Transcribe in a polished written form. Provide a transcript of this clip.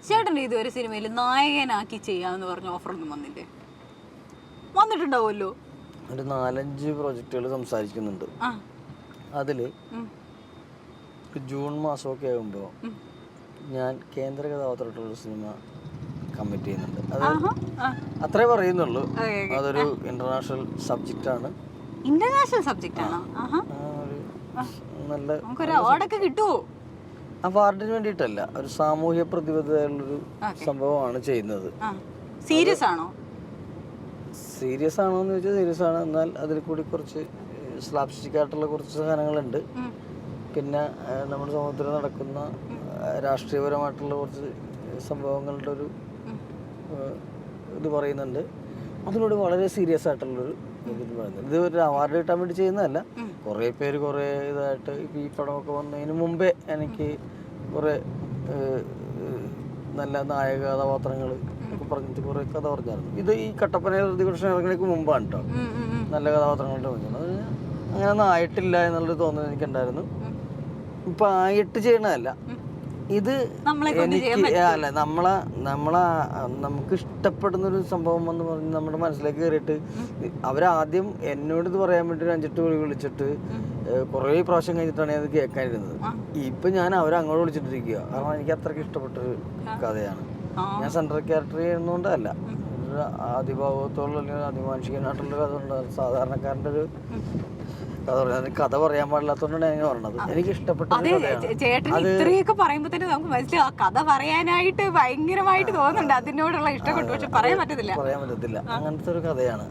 ചേട്ടൻ്റെ ഇതുവരെ സിനിമയിൽ നായകനാക്കി ചെയ്യാന്ന് പറഞ്ഞ ഓഫറൊന്നും വന്നില്ലേ? വന്നിട്ടുണ്ടാവുമല്ലോ. ഒരു 4-5 പ്രോജക്റ്റുകൾ സംസാരിക്കുന്നുണ്ട്. അതിൽ ജൂൺ മാസമൊക്കെ ആകുമ്പോൾ ഞാൻ കേന്ദ്ര കഥാപാത്രമായിട്ടുള്ള സിനിമ കമ്മിറ്റ് ചെയ്യുന്നുണ്ട്. അത് അത്രേ പറയുന്നുള്ളൂ. അതൊരു ഇന്റർനാഷണൽ സബ്ജക്റ്റ് ആണ്. ഇന്റർനാഷണൽ സബ്ജക്റ്റ് ആണോ? നല്ല അവാർഡൊക്കെ കിട്ടുമോ? അവാർഡിന് വേണ്ടിയിട്ടല്ല, ഒരു സാമൂഹ്യ പ്രതിബദ്ധതയുള്ളൊരു സംഭവമാണ് ചെയ്യുന്നത്. സീരിയസ് ആണോ? സീരിയസ് ആണോ എന്ന് ചോദിച്ചാൽ സീരിയസ് ആണ്. എന്നാൽ അതിൽ കൂടി കുറച്ച് സ്ലാപ്സ്റ്റിക്കായിട്ടുള്ള കുറച്ച് സാധനങ്ങളുണ്ട്. പിന്നെ നമ്മുടെ സമൂഹത്തിൽ നടക്കുന്ന രാഷ്ട്രീയപരമായിട്ടുള്ള കുറച്ച് സംഭവങ്ങളുടെ ഒരു ഇത് പറയുന്നുണ്ട്. അതിനോട് വളരെ സീരിയസ് ആയിട്ടുള്ളൊരു ഇത് പറയുന്നത്. ഇത് ഒരു അവാർഡ് കിട്ടാൻ വേണ്ടി ചെയ്യുന്നതല്ല. കുറേ പേര് കുറേ ഇതായിട്ട് ഈ പടമൊക്കെ വന്നതിന് മുമ്പേ എനിക്ക് കുറേ നല്ല നായക കഥാപാത്രങ്ങൾ ഒക്കെ പറഞ്ഞിട്ട് കുറേ കഥ പറഞ്ഞായിരുന്നു. ഇത് ഈ കട്ടപ്പന പ്രതിപക്ഷം ഇറങ്ങുന്നതിന് മുമ്പാണ് കേട്ടോ നല്ല കഥാപാത്രങ്ങളുടെ പറഞ്ഞത്. അങ്ങനെയൊന്നും ആയിട്ടില്ല എന്നുള്ളൊരു തോന്നൽ എനിക്കുണ്ടായിരുന്നു. ഇപ്പം ആയിട്ട് ചെയ്യണതല്ല, ഇത് എനിക്ക് അല്ല നമുക്ക് ഇഷ്ടപ്പെടുന്നൊരു സംഭവം എന്ന് പറഞ്ഞ് നമ്മുടെ മനസ്സിലേക്ക് കയറിയിട്ട് അവരാദ്യം എന്നോട് ഇത് പറയാൻ വേണ്ടി 5-8 വിളി വിളിച്ചിട്ട് കുറേ പ്രാവശ്യം കഴിഞ്ഞിട്ടാണ് ഞാൻ അത് കേൾക്കാനിരുന്നത്. ഇപ്പം ഞാൻ അവരങ്ങോട്ട് വിളിച്ചിട്ടിരിക്കുക. കാരണം എനിക്ക് അത്രയ്ക്ക് ഇഷ്ടപ്പെട്ടൊരു കഥയാണ്. ഞാൻ സെൻട്രൽ ക്യാരക്ടർ ചെയ്യുന്നതുകൊണ്ടല്ല, ഒരു ആദിഭാവത്തോളം അല്ലെങ്കിൽ അതിമാനുഷികനായിട്ടുള്ള കഥ ഉണ്ട്. സാധാരണക്കാരൻ്റെ ഒരു കഥ പറയാൻ പാടില്ലാത്തതുകൊണ്ടാണ് ഞാൻ പറഞ്ഞത്. എനിക്ക് ഇഷ്ടപ്പെട്ട ഇത്രയൊക്കെ പറയുമ്പോ തന്നെ നമുക്ക് മനസ്സിലാവും കഥ പറയാനായിട്ട് ഭയങ്കരമായിട്ട് തോന്നുന്നുണ്ട്. അതിനോടുള്ള ഇഷ്ടം കൊണ്ട്. പക്ഷെ പറയാൻ പറ്റത്തില്ല അങ്ങനത്തെ ഒരു കഥയാണ്.